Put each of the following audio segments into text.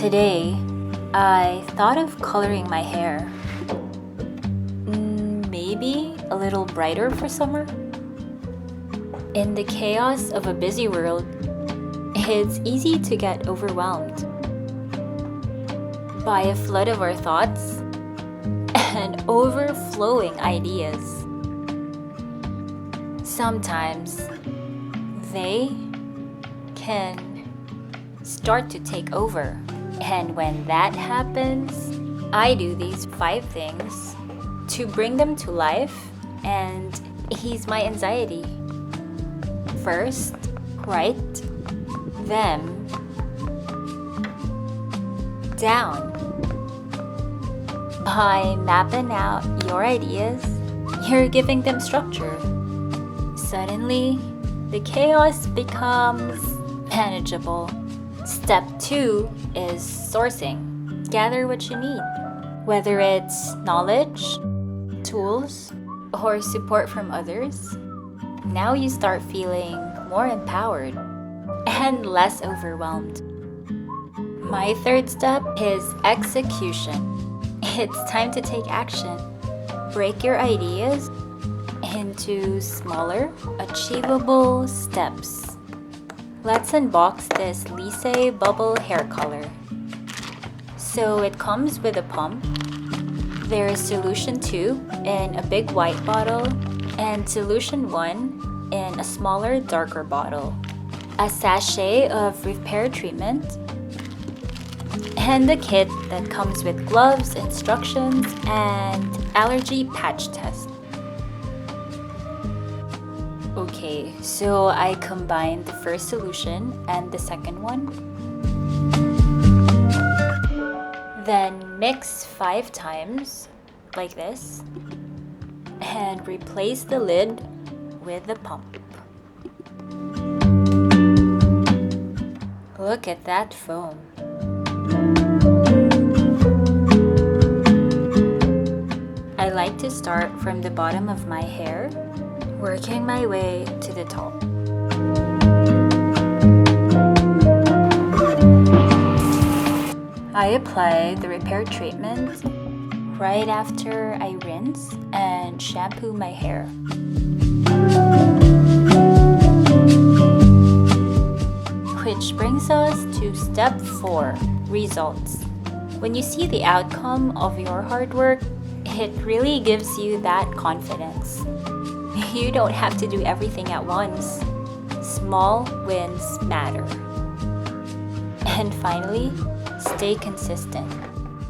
Today, I thought of coloring my hair. Maybe a little brighter for summer? In the chaos of a busy world, it's easy to get overwhelmed by a flood of our thoughts and overflowing ideas. Sometimes they can start to take over. And when that happens, I do these 5 things to bring them to life and ease my anxiety. First, write them down. By mapping out your ideas, you're giving them structure. Suddenly, the chaos becomes manageable. Step 2 is sourcing. Gather what you need, whether it's knowledge, tools, or support from others. Now you start feeling more empowered and less overwhelmed. My third step is execution. It's time to take action. Break your ideas into smaller, achievable steps. Let's unbox this Liese bubble hair color. So it comes with a pump. There is solution 2 in a big white bottle and solution 1 in a smaller, darker bottle. A sachet of repair treatment and the kit that comes with gloves, instructions, and allergy patch test. Okay, so I combined the first solution and the second one. Then mix 5 times, like this, and replace the lid with the pump. Look at that foam. I like to start from the bottom of my hair, working my way to the top. I apply the repair treatment right after I rinse and shampoo my hair. Which brings us to step 4, results. When you see the outcome of your hard work, it really gives you that confidence. You don't have to do everything at once. Small wins matter. And finally, stay consistent.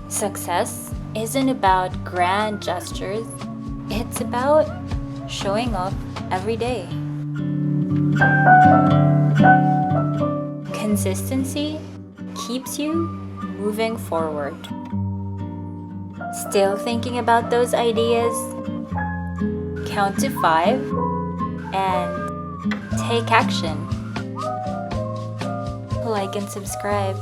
Success isn't about grand gestures. It's about showing up every day. Consistency keeps you moving forward. Still thinking about those ideas? Count to 5 and take action. Like and subscribe.